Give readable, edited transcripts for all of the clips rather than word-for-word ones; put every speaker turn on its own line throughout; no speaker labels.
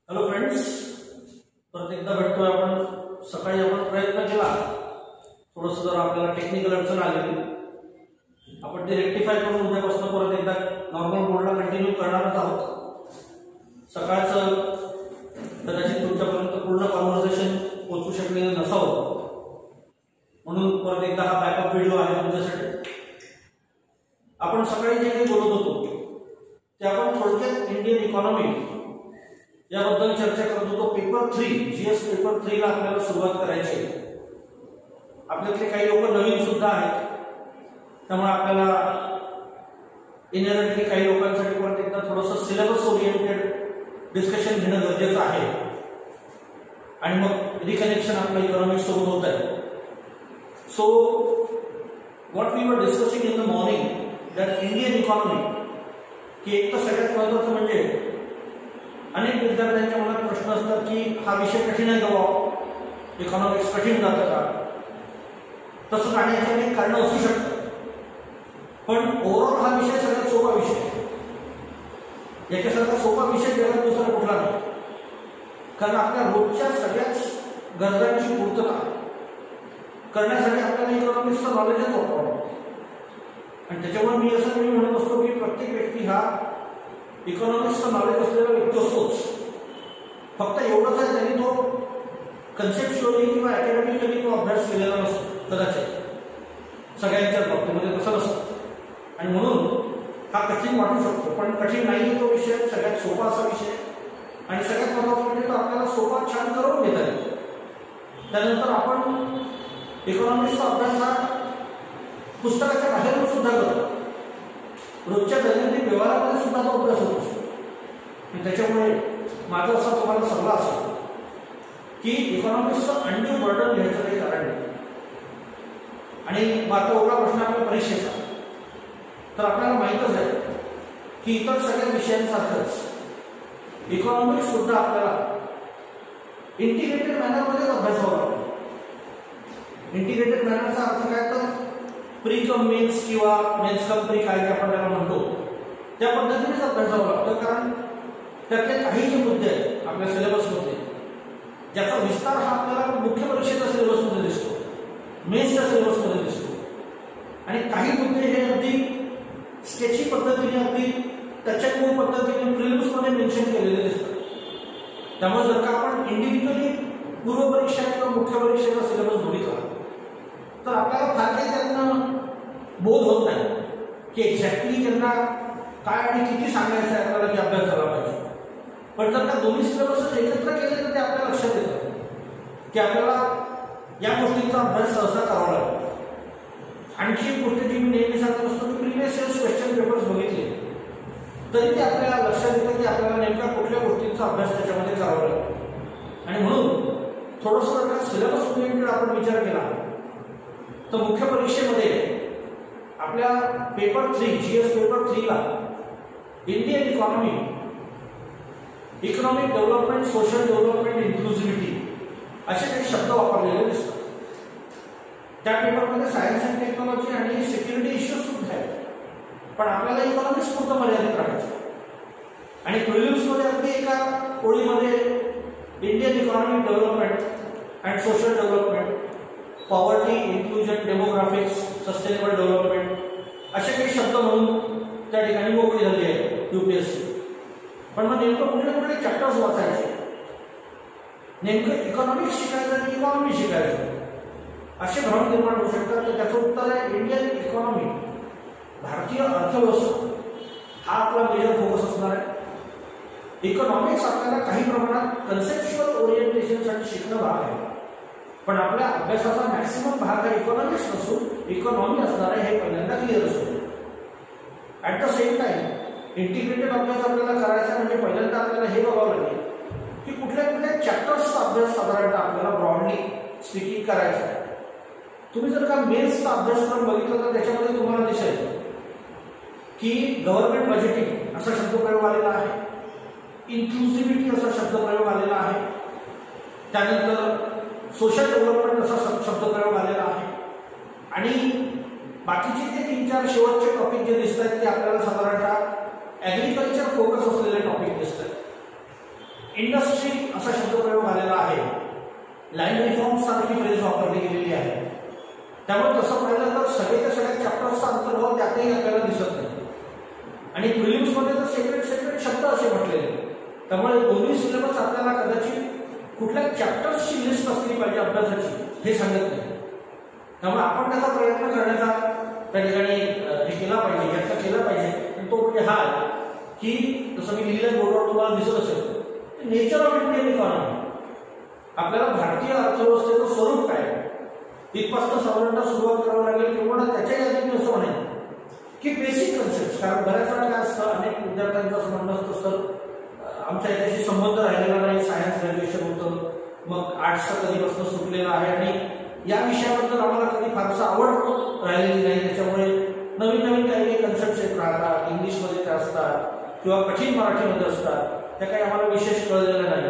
Hello friends, परत एकदा भेटतोय आपण. सकाळी आपण प्रयत्न केला, थोडंसं जर आपल्याला टेक्निकल अडचण आलेली, आपण ते रेक्टिफाय करून उद्यापासून परत एकदा नॉर्मल मोडला कंटिन्यू करणारच आहोत. सकाळचं कदाचित तुमच्यापर्यंत पूर्ण कॉन्व्हर्सेशन पोहोचू शकलेलं नसावं, म्हणून परत एकदा हा बॅकअप व्हिडिओ आहे तुमच्यासाठी. आपण सकाळी जे काही बोलत होतो ते आपण थोडक्यात इंडियन इकॉनॉमी याबद्दल चर्चा करत होतो. पेपर 3 जीएस पेपर 3 ला आपल्याला सुरुवात करायची आहे. आपल्यातले काही लोक नवीन सुद्धा आहेत, त्यामुळे आपल्याला इनहेरंटली काही लोकांसाठी परत एकदा थोडंसं सिलेबस ओरिएंटेड डिस्कशन घेणं गरजेचं आहे, आणि मग रिकनेक्शन आपलं इकॉनॉमिक्स सोबत होत आहे. So what we were discussing in the morning that Indian economy, की एक तर सगळ्यात महत्त्वाचं म्हणजे अनेक विद्यार्थ्यांच्या मनात प्रश्न असतात की हा विषय कठीण आहे का, इकॉनॉमिक्स कठीण जातं का. तसं जाण्याची अनेक कारणं असू शकतात, पण ओव्हरऑल हा विषय सगळ्यात सोपा विषय, याच्यासारखा सोपा विषय जगात दुसरा कुठला नाही. कारण आपल्या रोजच्या सगळ्याच गरजांची पूर्तता करण्यासाठी आपल्याला इकॉनॉमिक्सचं नॉलेजच वापरावं लागतं. आणि त्याच्यामुळे मी असं नेहमी म्हणत असतो की प्रत्येक व्यक्ती हा इकॉनॉमिक्सचं नॉलेज असलेला व्यक्ती असतोच. फक्त एवढंच आहे, त्यांनी तो कन्सेप्च्युअली किंवा अकॅडमिकली तो अभ्यास केलेला नसतो कदाचित. सगळ्यांच्याच बाबतीमध्ये तसं नसतं, आणि म्हणून हा कठीण वाटू शकतो, पण कठीण नाही तो विषय, सगळ्यात सोपा असा विषय. आणि सगळ्यात महत्त्वाचं म्हणजे तो आपल्याला सोपा छान करून घेता येतो. त्यानंतर आपण इकॉनॉमिक्सचा अभ्यास हा पुस्तकाच्या बाहेरून सुद्धा करतो, रोजच्या दैनंदिन व्यवहारामध्ये सुद्धा तो अभ्यास होत असतो. आणि त्याच्यामुळे माझं असं तुम्हाला सल्ला असतो की इकॉनॉमिक्सचं अनड्यू बर्डन घ्यायचं काही कारण नाही. आणि मात्र एवढा प्रश्न आपल्या परीक्षेचा, तर आपल्याला माहीतच आहे की इतर सगळ्या विषयांसारखंच इकॉनॉमिक्स सुद्धा आपल्याला इंटिग्रेटेड मॅनरमध्येच अभ्यासावं लागतं. इंटिग्रेटेड मॅनरचा अर्थ काय, तर प्री कम मेन्स किंवा मेन्स कम प्री काय आपण त्याला म्हणतो, त्या पद्धतीनेच अभ्यासावं लागतं. कारण त्यातले काही जे मुद्दे आहेत आपल्या सिलेबसमध्ये, ज्याचा विस्तार हा आपल्याला मुख्य परीक्षेच्या सिलेबसमध्ये दिसतो, मेन्सच्या सिलेबसमध्ये दिसतो, आणि काही मुद्दे हे अगदी स्केची पद्धतीने, अगदी टचअप पद्धतीने प्रिलिम्समध्ये मेन्शन केलेले दिसतात. त्यामुळे जर का आपण इंडिव्हिज्युअली पूर्व परीक्षा किंवा मुख्य परीक्षेचा सिलेबस बघितला तर आपल्याला फार काही त्यांना बोध होत नाही की एक्झॅक्टली त्यांना काय आणि किती सांगायचं आहे आपल्याला, की अभ्यास झाला पाहिजे. पण जर का दोन्ही सिलेबस एकत्र केले तर ते आपल्या लक्षात येतं की आपल्याला या गोष्टींचा अभ्यास सहसा करावा लागतो. आणखी एक गोष्ट जी मी नेहमी सांगत असतो की प्रिव्हियस इयर्स क्वेश्चन पेपर्स बघितले तरी ते आपल्याला लक्षात येतं की आपल्याला नेमक्या कुठल्या गोष्टींचा अभ्यास त्याच्यामध्ये करावा लागतो. आणि म्हणून थोडंसं जर का सिलेबस ओरिएंटेड आपण विचार केला तर मुख्य परीक्षेमध्ये आपल्या पेपर 3 जीएस पेपर 3 ला Indian economy, economic development, social development, inclusivity असे काही शब्द वापरलेले दिसतात. त्या पेपरमध्ये सायन्स अँड टेक्नॉलॉजी आणि सिक्युरिटी इश्यूज सुद्धा आहेत, पण आपल्याला इकॉनॉमिक्स पुरतं मर्यादित राहायचं. आणि प्रिलिम्समध्ये अगदी एका ओळीमध्ये Indian economic development and social development, poverty, inclusion, demographics, sustainable development असे काही शब्द म्हणून त्या ठिकाणी मोकळी झाली आहे यूपीएससी. पण मग नेमकं कुठले कुठले चॅप्टर्स वाचायचे, नेमकं इकॉनॉमिक्स शिकायचं की इकॉनॉमी शिकायचं, असे भ्रम निर्माण होऊ शकतात. तर त्याचं उत्तर आहे इंडियन इकॉनॉमी, भारतीय अर्थव्यवस्था हा आपला मेजर फोकस असणार आहे. इकॉनॉमिक्स आपल्याला काही प्रमाणात कन्सेप्च्युअल ओरिएंटेशनसाठी शिकणं भाग आहे, पण आपल्या अभ्यासाचा मॅक्सिमम भाग हा इकॉनॉमिक्स नसून इकॉनॉमी असणार आहे, हे पहिल्यांदा क्लिअर असतो. At the same time integrated अभ्यास आपल्याला करायचा म्हणजे पहिल्यांदा आपल्याला हे बघावं लागेल की कुठल्या कुठल्या चॅप्टर्सचा अभ्यास साधारणतः आपल्याला ब्रॉडली स्पीकिंग करायचा आहे. तुम्ही जर का मेन्सचा अभ्यासक्रम बघितला तर त्याच्यामध्ये तुम्हाला दिसेल की गव्हर्नमेंट बजेटिंग असा शब्दप्रयोग आलेला आहे, इन्क्लुझिव्हिटी असा शब्दप्रयोग आलेला आहे, त्यानंतर सोशल डेव्हलपमेंट असा शब्दप्रयोग आलेला आहे, आणि बाकीचे जे 3-4 शेवटचे टॉपिक जे दिसत आहेत ते आपल्याला साधारणतः ॲग्रिकल्चर फोकस असलेले टॉपिक दिसत आहेत. इंडस्ट्री असा शब्दप्रयोग आलेला आहे, लँड रिफॉर्म सारखी फ्रेज वापरली गेलेली आहे. त्यामुळे तसं पाहिलं तर सगळ्या चॅप्टर्सचा अंतर्भाव त्यातही आपल्याला दिसत नाही आणि प्रिलिम्समध्ये तर सेपरेट शब्द असे म्हटलेले. त्यामुळे दोन्ही सिलेबस आपल्याला कदाचित कुठल्या चॅप्टर्सची लिस्ट असली पाहिजे अभ्यासाची हे सांगत नाही. त्यामुळे आपण त्याचा प्रयत्न करण्याचा त्या ठिकाणी हे केला पाहिजे, व्यक्त केला पाहिजे. तो म्हणजे हा की जसं मी लिहिलं बोर्डवर तुम्हाला दिसत असेल, नेचर ऑफ इंडियन इकॉनॉमी. आपल्याला भारतीय अर्थव्यवस्थेचं स्वरूप काय इथपासून साधारणतः सुरुवात करावी लागेल किंवा त्याच्या यादीत मी असं म्हणेन की बेसिक कन्सेप्ट. कारण बऱ्याच वेळा काय असतं, अनेक विद्यार्थ्यांचं असं म्हणणं असतं सर आमच्या याच्याशी संबंध राहिलेला नाही, सायन्स ग्रॅज्युएशन होतं, मग आर्ट्सचा कधीपासून सुटलेला आहे आणि या विषयाबद्दल आम्हाला कधी फारसं आवड राहिलेली नाही. त्याच्यामुळे नवीन काही कन्सेप्ट येत राहतात, इंग्लिशमध्ये त्या असतात किंवा कठीण मराठीमध्ये असतात, त्या काही आम्हाला विशेष कळलेल्या नाही.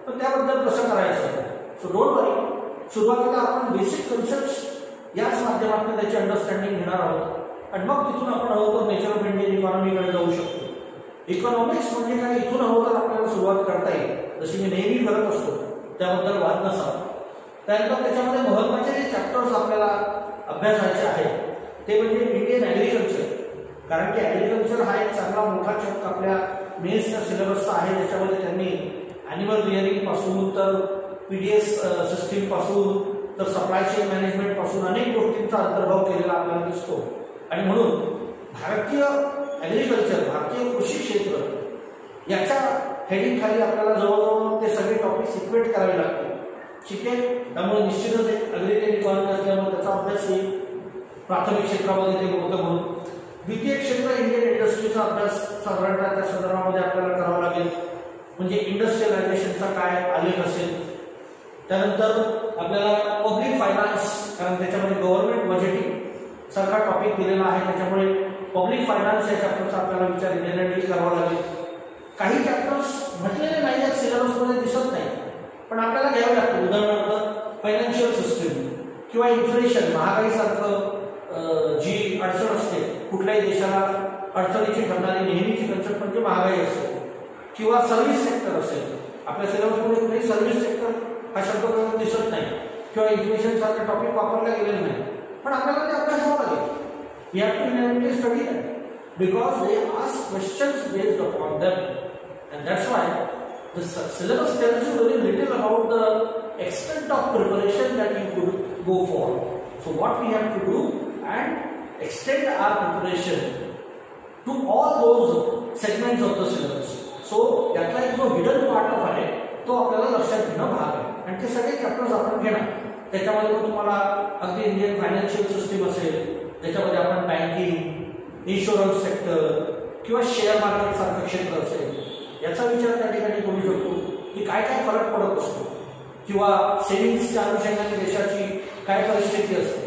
पण त्याबद्दल कसं करायचं, सो डोंट वरी. सुरुवातीला आपण बेसिक कन्सेप्ट याच माध्यमातून त्याची अंडरस्टँडिंग घेणार आहोत आणि मग तिथून आपण हवं तर नेचर ऑफ इंडियन इकॉनॉमीकडे जाऊ शकतो. इकॉनॉमिक्स म्हणजे काय, इथून हवं तर आपल्याला सुरुवात करता येईल, जशी मी नेहमी करत असतो, त्याबद्दल वाद नसावा. त्यानंतर त्याच्यामध्ये महत्त्वाचे जे चॅप्टर्स आपल्याला अभ्यासायचे आहेत ते म्हणजे इंडियन ॲग्रिकल्चर. कारण की ॲग्रिकल्चर हा एक चांगला मोठा चंक आपल्या मेन्सच्या सिलेबसचा आहे. त्याच्यामध्ये त्यांनी ॲनिमल रिअरिंग पासून तर PDS सिस्टीम पासून तर सप्लाय चेन मॅनेजमेंट पासून अनेक गोष्टींचा अंतर्भाव केलेला आपल्याला दिसतो. आणि म्हणून भारतीय ॲग्रिकल्चर, भारतीय कृषी क्षेत्र याच्या हेडिंग खाली आपल्याला जवळजवळ ते सगळे टॉपिक्स इक्वेट करावे लागतील. ठीक आहे. त्यामुळे निश्चितच एक ॲग्रिकल्चर इकॉनॉमी असल्यामुळे त्याचा अभ्यास येईल प्राथमिक क्षेत्रामध्ये ते होतं म्हणून. द्वितीय क्षेत्र इंडियन इंडस्ट्रीचा अभ्यास साधारणतः त्या संदर्भामध्ये आपल्याला करावा लागेल. म्हणजे इंडस्ट्रियलायझेशनचा काय आलेख असेल. त्यानंतर आपल्याला पब्लिक फायनान्स, कारण त्याच्यामध्ये गव्हर्नमेंट बजेटिंग सारखा टॉपिक दिलेला आहे, त्याच्यामुळे पब्लिक फायनान्स या चॅप्टरचा आपल्याला विचार इंडियनली करावा लागेल. काही चॅप्टर्स म्हटलेले नाही आहेत, सिलेबसमध्ये दिसत नाही, पण आपल्याला घ्यावे लागतं. उदाहरणार्थ फायनान्शियल सिस्टीम किंवा इन्फ्लेशन, महागाईसारखं जी अडचण असते कुठल्याही देशाला अडचणीची ठरणारी नेहमीची कन्सेप्ट म्हणजे महागाई असते. किंवा सर्व्हिस सेक्टर असेल, आपल्या सिलेबसमध्ये कुठेही सर्व्हिस सेक्टर हा शब्द दिसत नाही किंवा इन्फ्लेशन सारखे टॉपिक वापरले गेलेले नाही, पण आपल्याला ते अभ्यासावं लागेल. We have to exactly study that because they ask questions based upon them and that's why the syllabus tells you very little about the extent of preparation that you could go for. So what we have to do and extend our preparation to all those segments of the syllabus. So यातला एक जो hidden part of आहे तो आपल्याला लक्षात घेणं भाग आहे आणि ते सगळे चॅप्टर्स आपण घेणार. त्याच्यामध्ये मग तुम्हाला अगदी इंडियन फायनान्शियल सिस्टीम असेल, त्याच्यामध्ये आपण बँकिंग, इन्शुरन्स सेक्टर किंवा शेअर मार्केट सारखं क्षेत्र असेल, याचा विचार त्या ठिकाणी करू शकतो की काय काय फरक पडत असतो किंवा सेव्हिंग्सच्या अनुषंगाने देशाची काय परिस्थिती असते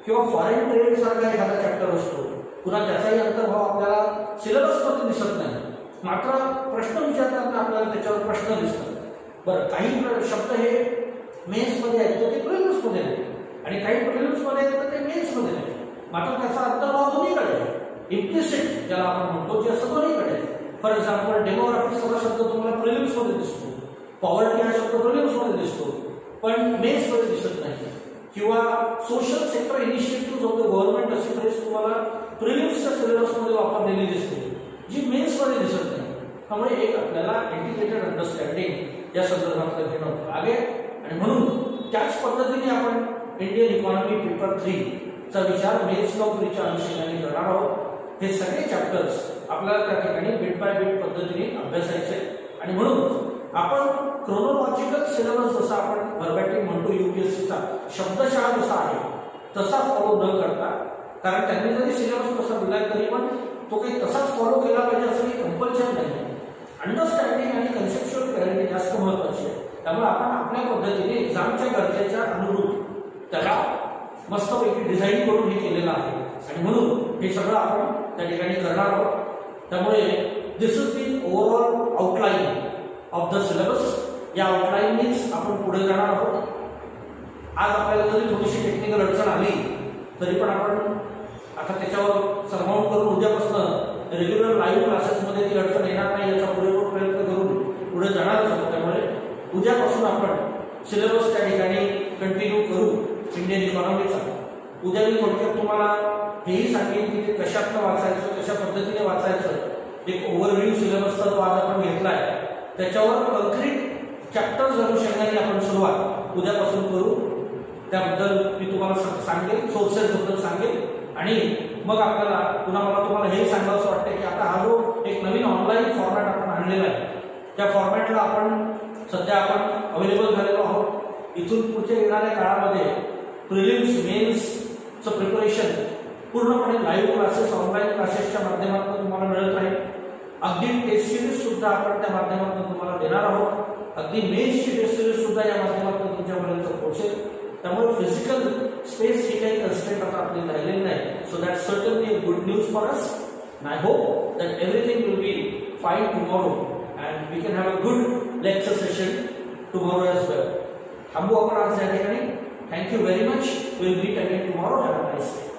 किंवा फॉरेन ट्रेड सारखा एखादा चॅप्टर असतो. पुन्हा त्याचाही अंतर्भाव आपल्याला सिलेबसमध्ये दिसत नाही, मात्र प्रश्न विचारताना आपल्याला त्याच्यावर प्रश्न दिसतात. बरं, काही शब्द हे मेन्समध्ये आहेत तर ते प्रिलिम्समध्ये नाही आणि काही प्रिलिम्समध्ये आहेत तर ते मेन्समध्ये नाही, मात्र त्याचा अंतर्भाव दोन्हीकडे आहे. इम्प्लिसिट ज्याला आपण म्हणतो ते असं दोन्हीकडे आहे. फॉर एक्झाम्पल डेमोग्राफिक्स हा शब्द तुम्हाला प्रिलिम्समध्ये दिसतो, पॉवर्टी हा शब्द प्रिलिम्समध्ये दिसतो पण मेन्समध्ये दिसत नाही. किंवा social sector initiative of the government अशी फ्रेज तुम्हाला प्रिलिम्सच्या सिलेबसमध्ये वापरलेली दिसते जी मेन्समध्ये दिसत नाही. त्यामुळे एक आपल्याला इंटिग्रेटेड अंडरस्टँडिंग या संदर्भात घेणं लागेल आणि म्हणून त्याच पद्धतीने आपण इंडियन इकॉनॉमी पेपर 3 चा विचार मेन्स नोकरीच्या अनुषंगाने करणार आहोत. हे सगळे चॅप्टर्स आपल्याला त्या ठिकाणी बिट बाय बिट पद्धतीने अभ्यासायचे आणि म्हणून आपण क्रोनोलॉजिकल सिलेबस जसा आपण व्हर्बॅटिम म्हणतो UPSCचा शब्दशः जसा आहे तसा फॉलो न करता, कारण त्यांनी जरी सिलेबस तसा दिलाय तरी पण तो काही तसाच फॉलो केला पाहिजे असं काही कंपल्शन नाही. अंडरस्टँडिंग आणि कन्सेप्च्युअल क्लॅरिटी जास्त महत्वाची आहे. त्यामुळे आपण आपल्या पद्धतीने एक्झामच्या गरजेच्या अनुरूप त्याला मस्तपैकी डिझाईन करून हे केलेलं आहे आणि म्हणून हे सगळं आपण त्या ठिकाणी करणार आहोत. त्यामुळे this is the overall outline of the syllabus. या आउटलाईननीच आपण पुढे जाणार आहोत. आज आपल्याला जरी थोडीशी टेक्निकल अडचण आली तरी पण आपण आता त्याच्यावर सरमावून करून उद्यापासून रेग्युलर लाईव्ह क्लासेसमध्ये ती अडचण येणार नाही याचा पुरेपूर प्रयत्न करून पुढे जाणारच आहोत. त्यामुळे उद्यापासून आपण सिलेबस त्या ठिकाणी कंटिन्यू करू इंडियन इकॉनॉमीचा. उद्या मी थोडक्यात तुम्हाला हेही सांगेन की ते कशातनं वाचायचं, कशा पद्धतीने वाचायचं, एक ओव्हरव्ह्यू सिलेबसचा जो आज आपण घेतलाय त्याच्यावर कॉन्क्रीट चॅप्टर्स अनुषंगाने आपण सुरुवात उद्यापासून करू. त्याबद्दल मी तुम्हाला सांगेन, सोर्सेस बद्दल सांगेन. आणि मग आपल्याला पुन्हा मला तुम्हाला हे सांगायचं वाटतं की आता हा जो एक नवीन ऑनलाईन फॉर्मॅट आपण आणलेला आहे त्या फॉर्मॅटला आपण सध्या अवेलेबल झालेलो आहोत. इथून पुढच्या येणाऱ्या काळामध्ये प्रिलिम्स मेन्सचं प्रिपरेशन पूर्णपणे लाईव्ह क्लासेस, ऑनलाईन क्लासेसच्या माध्यमातून तुम्हाला मिळत राहील. अगदी टेस्ट सिरीज सुद्धा आपण त्या माध्यमातून तुम्हाला देणार आहोत. अगदी मेन्सची टेस्ट सिरीज सुद्धा या माध्यमातून तुमच्यापर्यंत पोहोचेल. त्यामुळे फिजिकल स्पेस ही काही कन्स्ट्रेंट आता आपली राहिलेली नाही. So that certainly a good news for us. I hope that everything will be fine tomorrow and we can have a good lecture session tomorrow as well. थांबू आपण आज या ठिकाणी. Thank you very much. Will meet again tomorrow. Have a nice day.